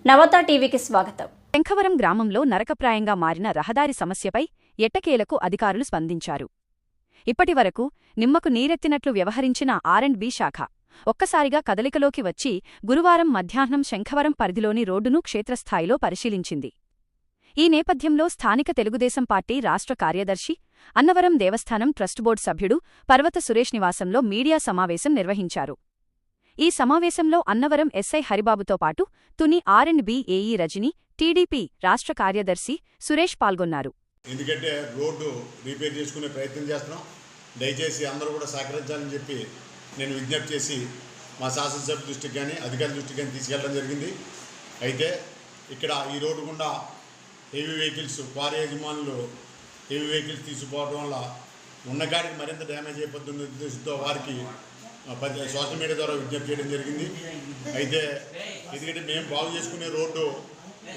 నవత టీవీకి స్వాగతం. శంఖవరం గ్రామంలో నరకప్రాయంగా మారిన రహదారి సమస్యపై ఎట్టకేలకు అధికారులు స్పందించారు. ఇప్పటివరకు నిమ్మకు నీరెత్తినట్లు వ్యవహరించిన ఆర్&బి శాఖ ఒక్కసారిగా కదలికలోకి వచ్చి గురువారం మధ్యాహ్నం శంఖవరం పరిధిలోని రోడ్డును క్షేత్రస్థాయిలో పరిశీలించింది. ఈ నేపథ్యంలో స్థానిక తెలుగుదేశం పార్టీ రాష్ట్ర కార్యదర్శి, అన్నవరం దేవస్థానం ట్రస్ట్ బోర్డు సభ్యుడు పర్వత సురేష్ నివాసంలో మీడియా సమావేశం నిర్వహించారు. ఈ సమావేశంలో అన్నవరం ఎస్ఐ హరిబాబుతో పాటు Tuni R and B AE Rajani, TDP రాష్ట్ర కార్యదర్శి సురేష్ పాల్గొన్నారు. ఎందుకంటే రోడ్డు రిపేర్ చేసుకునే ప్రయత్నం చేస్తున్నాం. దయచేసి అందరూ కూడా సహకరించాలని చెప్పి నేను విజ్ఞప్తి చేసి మా శాసనసభ్యుల దృష్టికి కానీ అధికారుల దృష్టికి కానీ తీసుకెళ్ళడం జరిగింది. అయితే ఇక్కడ ఈ రోడ్డు గుండా హెవీ వెహికల్స్, క్వారీ యజమానులు హెవీ వెహికల్స్ తీసుకుపోవడం వల్ల ఉన్నగాడికి మరింత డ్యామేజ్ అయిపోతున్న ఉద్దేశంతో వారికి సోషల్ మీడియా ద్వారా విజ్ఞప్తి చేయడం జరిగింది. అయితే ఎందుకంటే మేము బాగు చేసుకునే రోడ్డు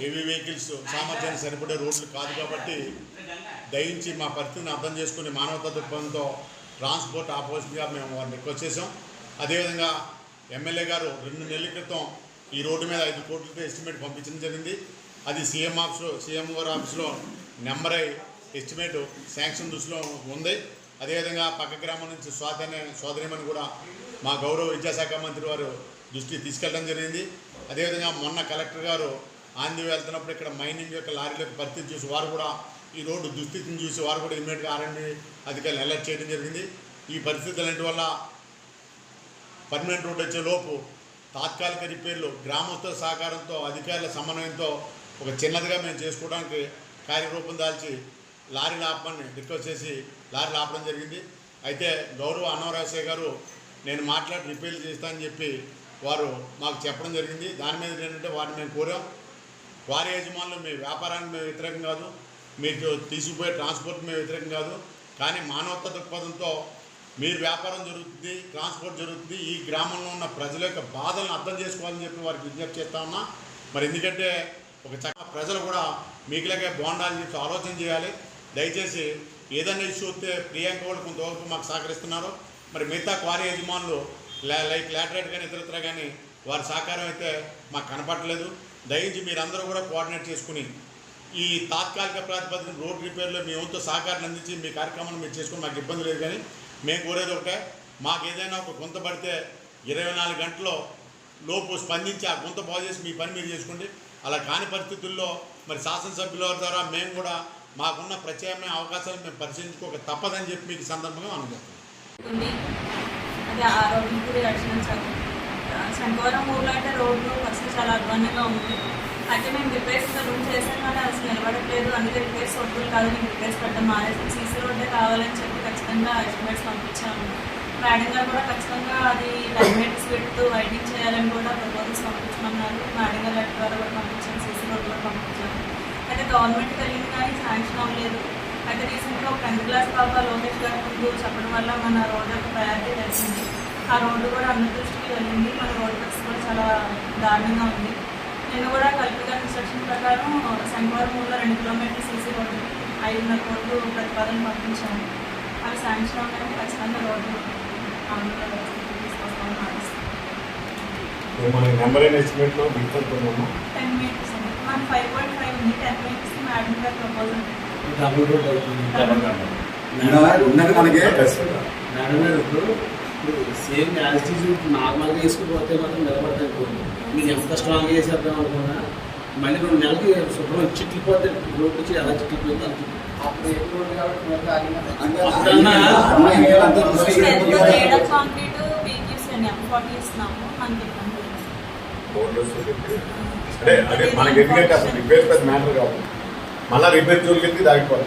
హెవీ వెహికల్స్ సామర్థ్యాన్ని సరిపడే రోడ్లు కాదు కాబట్టి దయించి మా పరిస్థితిని అర్థం చేసుకుని మానవతా దృక్పథంతో ట్రాన్స్పోర్ట్ ఆపోజిట్గా మేము వారిని రిక్వెస్ట్ చేసాం. అదేవిధంగా ఎమ్మెల్యే గారు 2 నెలల క్రితం ఈ రోడ్డు మీద 5 కోట్లతో ఎస్టిమేట్ పంపించడం జరిగింది. అది సీఎం గారి ఆఫీస్లో నెంబర్ అయి ఎస్టిమేట్ శాంక్షన్ దృష్టిలో ఉంది. అదేవిధంగా పక్క గ్రామం నుంచి స్వాతి అనే సోదరిమని కూడా మా గౌరవ విద్యాశాఖ మంత్రి వారు దృష్టికి తీసుకెళ్ళడం జరిగింది. అదేవిధంగా మొన్న కలెక్టర్ గారు ఆంధ్ర వెళ్తున్నప్పుడు ఇక్కడ మైనింగ్ యొక్క లారీలకు పరిస్థితి చూసి వారు కూడా ఈ రోడ్డు దుస్థితిని చూసి వారు కూడా ఇమ్మీడియట్గా ఆర్&బి అధికారులు అలర్ట్ చేయడం జరిగింది. ఈ పరిస్థితులన్నిటి వల్ల పర్మనెంట్ రోడ్డు వచ్చే లోపు తాత్కాలిక రిపేర్లు గ్రామస్తుల సహకారంతో అధికారుల సమన్వయంతో ఒక చిన్నదిగా మేము చేసుకోవడానికి కార్యరూపం దాల్చి లారీలు ఆపమని రిక్వెస్ట్ చేసి లారీలు ఆపడం జరిగింది. అయితే గౌరవ అన్నవరాజయ్య గారు నేను మాట్లాడి రిపేర్లు చేస్తానని చెప్పి వారు మాకు చెప్పడం జరిగింది. దాని మీద ఏంటంటే వారిని మేము కోరాం. వారి యజమానులు మీ వ్యాపారానికి మేము వ్యతిరేకం కాదు, మీకు తీసుకుపోయే ట్రాన్స్పోర్ట్ మేము వ్యతిరేకం కాదు, కానీ మానవతా దృక్పథంతో మీరు వ్యాపారం జరుగుతుంది, ట్రాన్స్పోర్ట్ జరుగుతుంది, ఈ గ్రామంలో ఉన్న ప్రజల యొక్క బాధలను అర్థం చేసుకోవాలని చెప్పి వారికి విజ్ఞప్తి చేస్తా ఉన్నా. మరి ఎందుకంటే ఒక చక్కగా ప్రజలు కూడా మీకులాగే బాగుండాలని చెప్పి ఆలోచన చేయాలి. దయచేసి ఏదైనా ఇష్యూ వస్తే ప్రియాంక వాళ్ళు కొంతవరకు మాకు సహకరిస్తున్నారు. మరి మిగతా క్వారీ యజమానులు లైక్ లాటరేట్ కానీ ఇతరత్ర కానీ వారి సహకారం అయితే మాకు కనపడలేదు. దయించి మీరందరూ కూడా కోఆర్డినేట్ చేసుకుని ఈ తాత్కాలిక ప్రాతిపదికన రోడ్ రిపేర్లో మీ వంతు సహకారాన్ని అందించి మీ కార్యక్రమాన్ని మీరు చేసుకుని మాకు ఇబ్బంది లేదు. కానీ మేము కోరేది ఒకటే, మాకు ఏదైనా ఒక గుంత పడితే 24 గంటల్లో లోపు స్పందించి ఆ గుంత బాగు చేసి మీ పని మీరు చేసుకోండి. అలా కాని పరిస్థితుల్లో మరి శాసనసభ్యుల ద్వారా మేము కూడా మాకున్న ప్రత్యామ్నాయ అవకాశాలు మేము పరిశీలించుకోక తప్పదని చెప్పి మీకు సందర్భంగా అనుకుంటున్నాం. అది ఆ రోడ్డు కూడా రక్షించాలి. శంఖవరం ఊర్లో అయితే రోడ్లు ఫస్ట్ చాలా అధ్వానంగా ఉంది. అయితే మేము రిపేర్స్ రూమ్ చేసాం కానీ అసలు నిలబడట్లేదు. అందుకే రిపేర్స్ వద్దు కాదు, మేము రిపేర్స్ పెట్టడం మానేసి సీసీ రోడ్డే కావాలని చెప్పి ఖచ్చితంగా ఎస్టిమేట్స్ పంపించాము. మేడం గారు కూడా ఖచ్చితంగా అది డైమెట్స్ పెడుతూ వైడింగ్ చేయాలని కూడా ప్రపోజల్స్ పంపించమన్నారు. మేడం గారు లెటర్ ద్వారా కూడా పంపించాము, సీసీ రోడ్ కూడా పంపించాము. అయితే గవర్నమెంట్ కలిగింది కానీ శాంక్షన్ అవ్వలేదు. అయితే రీసెంట్గా ఒక 10th క్లాస్ పాప లోకేష్ గారి ముందు చెప్పడం వల్ల మన రోడ్డు యొక్క ప్రయారిటీ తెలిసింది. ఆ రోడ్డు కూడా అందరి దృష్టికి వెళ్ళింది. మన రోడ్డు పరిస్థితి కూడా చాలా దారుణంగా ఉంది. నేను కూడా కలెక్టర్ గారి ఇన్స్ట్రక్షన్ ప్రకారం శంఖవరం ఊళ్ళో 2 కిలోమీటర్ల సీసీ రోడ్డు 5.5 కోట్లు ప్రతిపాదన పంపించాము. అవి శాంక్షన్ అవ్వడానికి ఖచ్చితంగా రోడ్డు అమలులో తీసుకొస్తామని ఆలోచిస్తాం. 10 మీటర్స్ ఉంది, మన 5.5 ఉంది. 10 మీటర్స్ మేడం గారి ప్రపోజల్ సేమ్ యాజిటీజ్ నార్మల్గా వేసుకుపోతే మాత్రం నిలబడతాయి. మీరు ఎంత స్ట్రాంగ్ చేసేద్దాం అనుకున్నా మళ్ళీ 2 నెలలకి శుభ్రం చిట్లిపోతే రోడ్డు వచ్చి ఎలా చిట్లిపోతే మనకి ఎందుకంటే అసలు రిపేర్ పెద్ద మ్యాటర్ కాదు. మళ్ళీ రిపేర్ జోలికి దాగిపోవాలి.